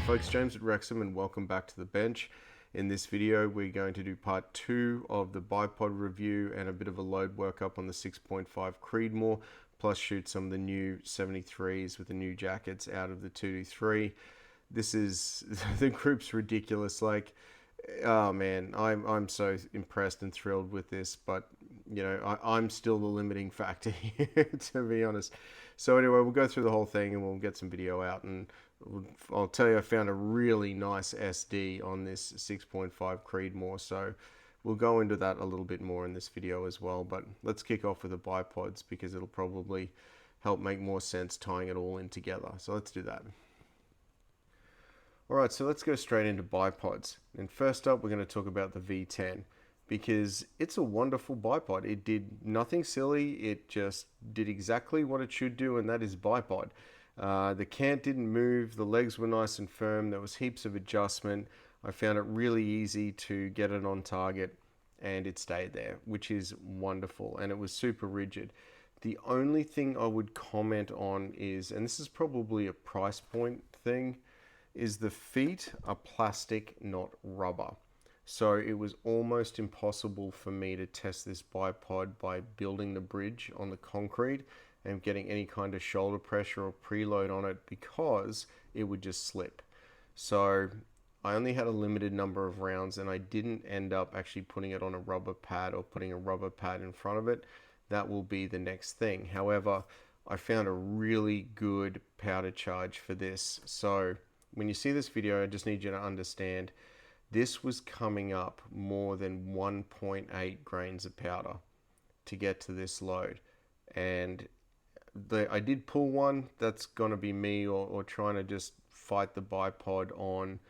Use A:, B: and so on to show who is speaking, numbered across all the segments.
A: folks, James at Wrexham and welcome back to the bench. In this video we're going to do part 2 of the bipod review and a bit of a load workup on the 6.5 Creedmoor, plus shoot some of the new 73s with the new jackets out of the 223. This is, the group's ridiculous. Like, oh man, I'm so impressed and thrilled with this, but you know, I'm still the limiting factor here, to be honest. So anyway, we'll go through the whole thing and we'll get some video out, and I'll tell you, I found a really nice SD on this 6.5 Creedmoor, so we'll go into that a little bit more in this video as well. But let's kick off with the bipods because it'll probably help make more sense tying it all in together. So let's do that. Alright, so let's go straight into bipods. And first up, we're going to talk about the V10 because it's a wonderful bipod. It did nothing silly, it just did exactly what it should do, and that is bipod. The cant didn't move, the legs were nice and firm, there was heaps of adjustment. I found it really easy to get it on target and it stayed there, which is wonderful, and it was super rigid. The only thing I would comment on is, and this is probably a price point thing, is the feet are plastic, not rubber. So it was almost impossible for me to test this bipod by building the bridge on the concrete and getting any kind of shoulder pressure or preload on it because it would just slip. So I only had a limited number of rounds and I didn't end up actually putting it on a rubber pad or putting a rubber pad in front of it. That will be the next thing. However, I found a really good powder charge for this. So when you see this video, I just need you to understand this was coming up more than 1.8 grains of powder to get to this load. And I did pull one. That's going to be me or trying to just fight the bipod on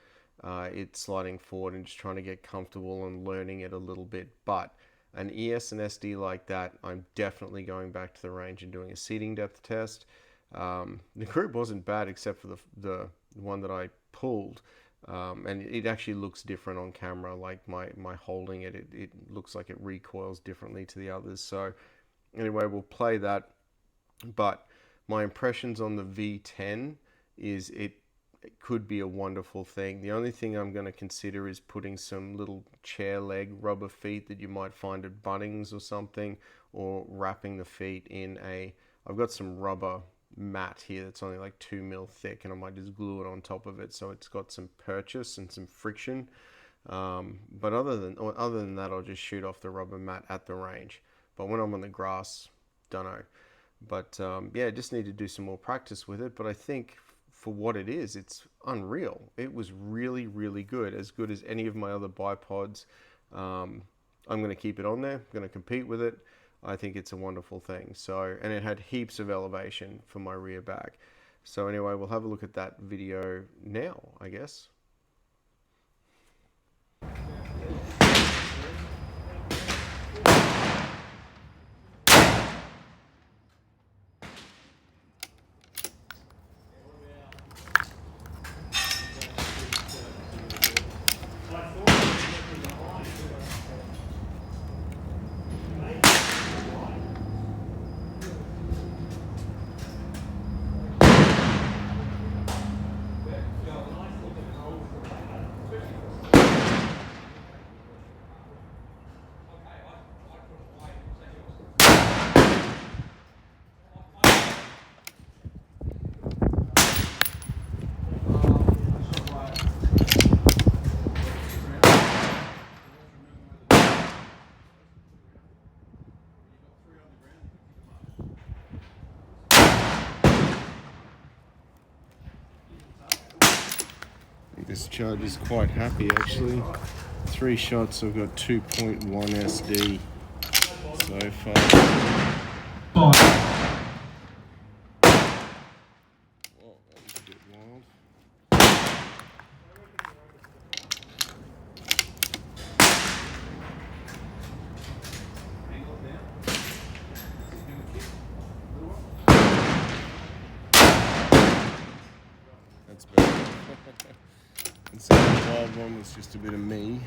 A: it sliding forward and just trying to get comfortable and learning it a little bit. But an ES and SD like that, I'm definitely going back to the range and doing a seating depth test. The group wasn't bad except for the one that I pulled. And it actually looks different on camera, like my holding it looks like it recoils differently to the others. So anyway, we'll play that. But my impressions on the V10 is it could be a wonderful thing. The only thing I'm going to consider is putting some little chair leg rubber feet that you might find at Bunnings or something, or wrapping the feet in I've got some rubber mat here that's only like 2 mil thick, and I might just glue it on top of it so it's got some purchase and some friction. But other than that, I'll just shoot off the rubber mat at the range. But when I'm on the grass, don't know. But yeah, just need to do some more practice with it. But I think for what it is, it's unreal. It was really, really good, as any of my other bipods. I'm going to keep it on there. I'm going to compete with it. I think it's a wonderful thing. So, and it had heaps of elevation for my rear bag. So anyway, we'll have a look at that video now, I guess. This charge is quite happy actually. 3 shots, I've got 2.1 SD so far. Whoa, that was a bit wild. That's better. And so the wild one was just a bit of me.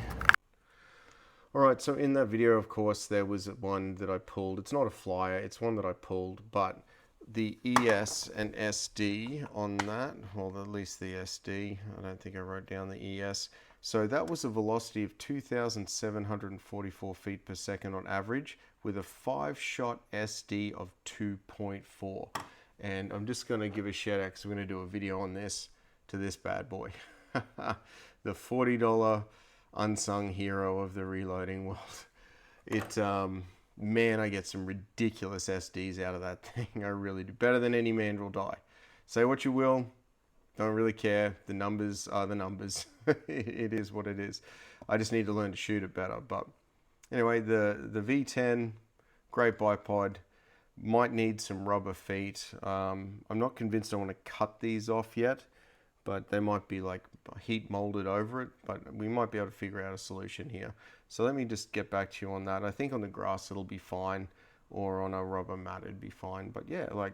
A: Alright, so in that video, of course, there was one that I pulled. It's not a flyer, it's one that I pulled, but the ES and SD on that, well, at least the SD. I don't think I wrote down the ES. So that was a velocity of 2,744 feet per second on average with a 5-shot SD of 2.4. And I'm just going to give a shout out because we're going to do a video on this to this bad boy. The $40 unsung hero of the reloading world. It, man, I get some ridiculous SDs out of that thing. I really do. Better than any Mandrel die. Say what you will. Don't really care. The numbers are the numbers. It is what it is. I just need to learn to shoot it better. But anyway, the V10, great bipod. Might need some rubber feet. I'm not convinced I want to cut these off yet, but they might be like heat molded over it. But we might be able to figure out a solution here. So let me just get back to you on that. I think on the grass it'll be fine, or on a rubber mat it'd be fine. But yeah, like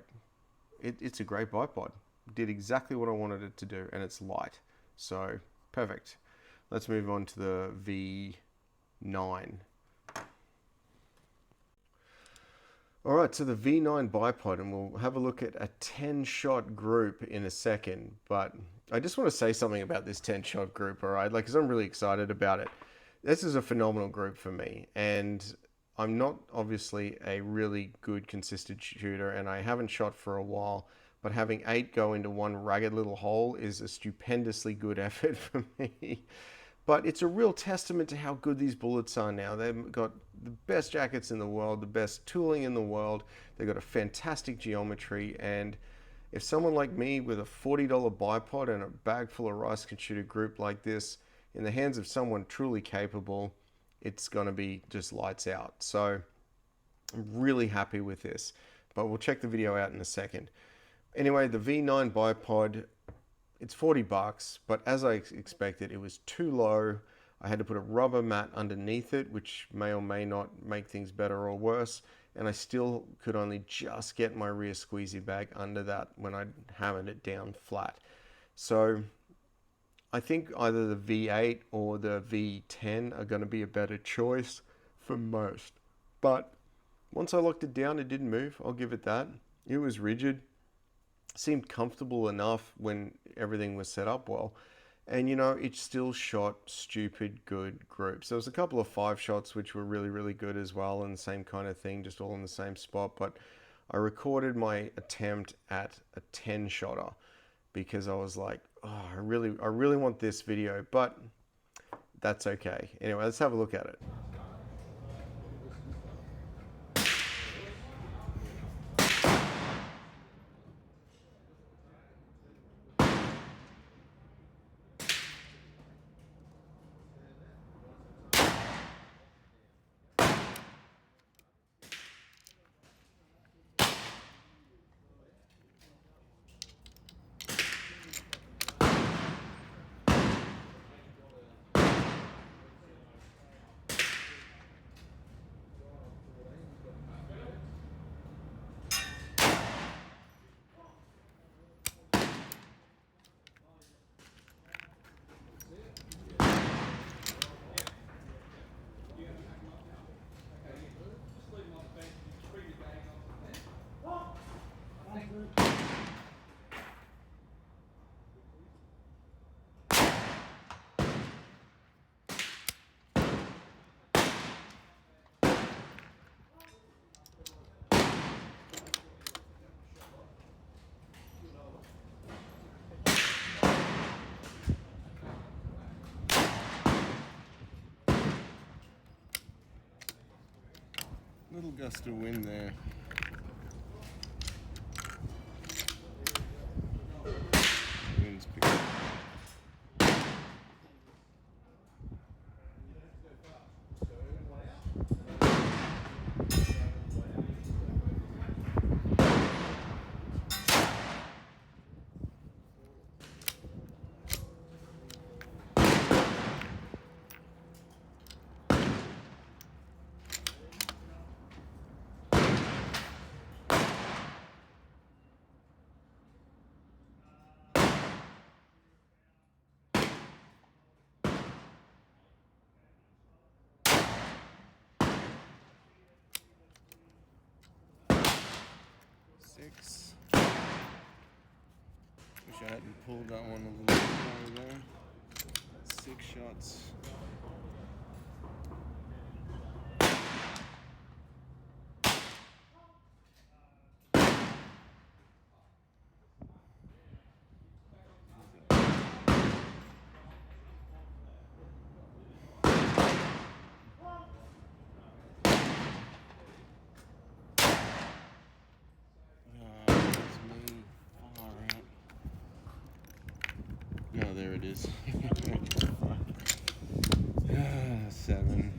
A: it's a great bipod. Did exactly what I wanted it to do, and it's light. So perfect. Let's move on to the V9. All right, so the V9 bipod, and we'll have a look at a 10-shot group in a second. But I just want to say something about this 10-shot group, all right? Like, because I'm really excited about it. This is a phenomenal group for me, and I'm not obviously a really good consistent shooter, and I haven't shot for a while. But having 8 go into one ragged little hole is a stupendously good effort for me. But it's a real testament to how good these bullets are now. They've got the best jackets in the world, the best tooling in the world. They've got a fantastic geometry. And if someone like me with a $40 bipod and a bag full of rice can shoot a group like this in the hands of someone truly capable, it's going to be just lights out. So I'm really happy with this. But we'll check the video out in a second. Anyway, the V9 bipod, it's $40, but as I expected, it was too low. I had to put a rubber mat underneath it, which may or may not make things better or worse. And I still could only just get my rear squeezy bag under that when I hammered it down flat. So I think either the V8 or the V10 are going to be a better choice for most. But once I locked it down, it didn't move. I'll give it that. It was rigid. Seemed comfortable enough when everything was set up well, and you know, it still shot stupid good groups. There was a couple of 5-shots which were really good as well, and the same kind of thing, just all in the same spot. But I recorded my attempt at a 10-shotter because I was like, oh, I really want this video, but that's okay. Anyway, let's have a look at it. Little gust of wind there. Wind's picking up.
B: out and pulled that one a little bit more there. 6 shots. No, there it is. 7.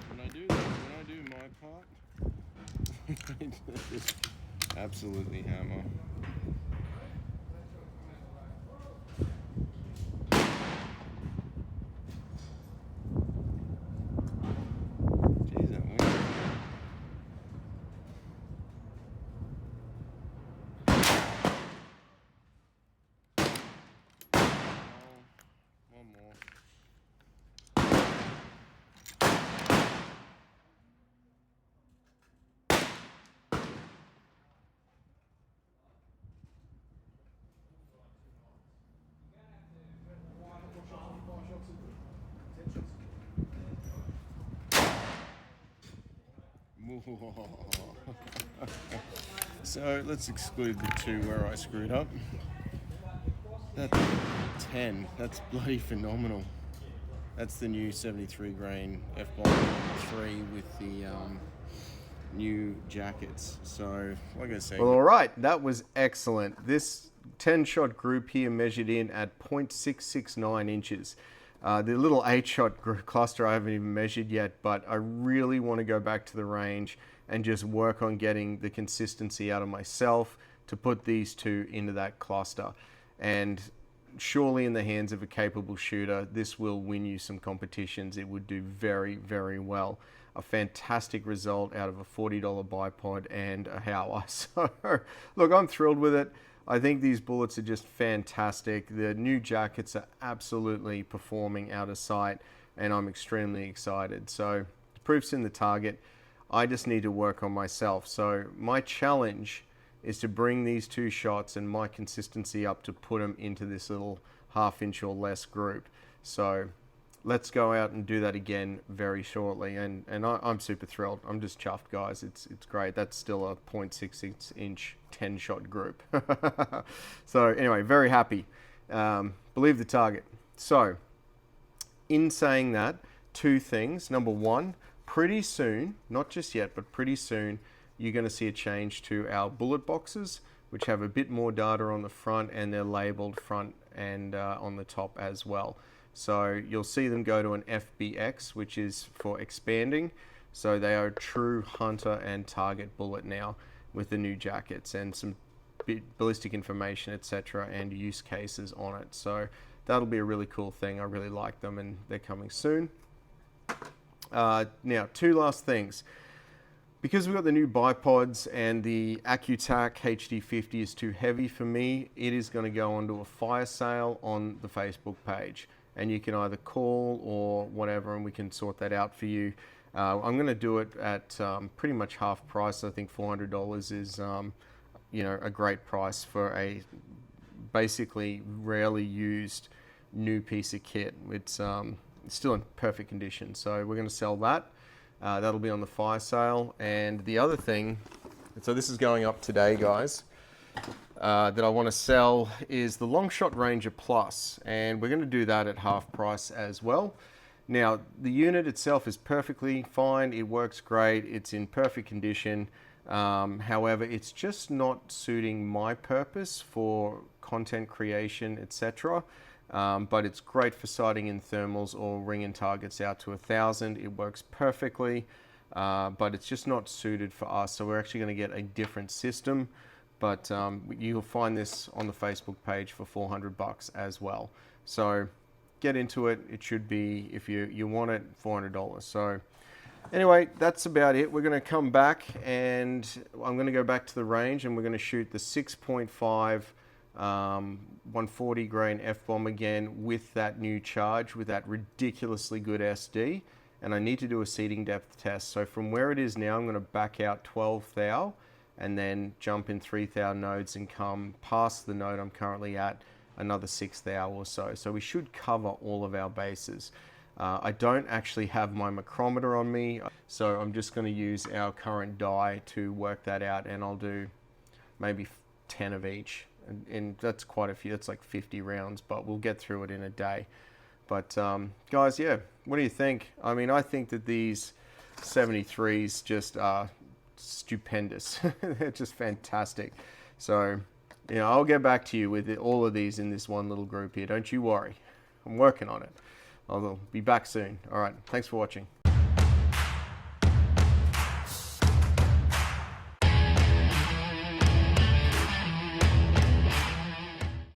B: When I do my part, just absolutely hammer. Jeez, that wind. One more. So let's exclude the 2 where I screwed up. That's 10. That's bloody phenomenal. That's the new 73 grain F-bomb 3 with the new jackets. So, like I say.
A: Well, all right, that was excellent. This 10-shot group here measured in at 0.669 inches. The little 8-shot cluster I haven't even measured yet, but I really want to go back to the range and just work on getting the consistency out of myself to put these 2 into that cluster. And surely in the hands of a capable shooter, this will win you some competitions. It would do very, very well. A fantastic result out of a $40 bipod and a Hauer. So, look, I'm thrilled with it. I think these bullets are just fantastic. The new jackets are absolutely performing out of sight, and I'm extremely excited. So, the proof's in the target. I just need to work on myself. So, my challenge is to bring these 2 shots and my consistency up to put them into this little 1/2 inch or less group. So, let's go out and do that again very shortly. And I'm super thrilled. I'm just chuffed, guys. It's great. That's still a 0.66 inch 10-shot group. So anyway, very happy. Believe the target. So in saying that, 2 things. Number 1, pretty soon, not just yet, but pretty soon, you're going to see a change to our bullet boxes, which have a bit more data on the front, and they're labeled front and on the top as well. So you'll see them go to an FBX, which is for expanding. So they are a true hunter and target bullet now with the new jackets and some ballistic information, etc., and use cases on it. So that'll be a really cool thing. I really like them, and they're coming soon. Now, 2 last things. Because we've got the new bipods and the AccuTac HD50 is too heavy for me, it is going to go onto a fire sale on the Facebook page. And you can either call or whatever, and we can sort that out for you. I'm going to do it at pretty much half price. I think $400 is, a great price for a basically rarely used new piece of kit. It's still in perfect condition, so we're going to sell that. That'll be on the fire sale. And the other thing, so this is going up today, guys. That I want to sell is the Longshot Ranger Plus, and we're going to do that at half price as well. Now, the unit itself is perfectly fine. It works great. It's in perfect condition. However, it's just not suiting my purpose for content creation, etc. But it's great for sighting in thermals or ringing targets out to 1,000. It works perfectly, but it's just not suited for us. So we're actually going to get a different system. But you'll find this on the Facebook page for $400 as well. So get into it. It should be, if you want it, $400. So anyway, that's about it. We're going to come back, and I'm going to go back to the range, and we're going to shoot the 6.5 140 grain F-bomb again with that new charge, with that ridiculously good SD. And I need to do a seating depth test. So from where it is now, I'm going to back out 12 thou and then jump in 3 thou nodes and come past the node I'm currently at another 6 thou or so. So we should cover all of our bases. I don't actually have my micrometer on me, so I'm just going to use our current die to work that out, and I'll do maybe 10 of each. And that's quite a few, that's like 50 rounds, but we'll get through it in a day. But guys, yeah, what do you think? I mean, I think that these 73s just are stupendous. They're just fantastic. So, you know, I'll get back to you with all of these in this one little group here. Don't you worry. I'm working on it. I'll be back soon. All right. Thanks for watching.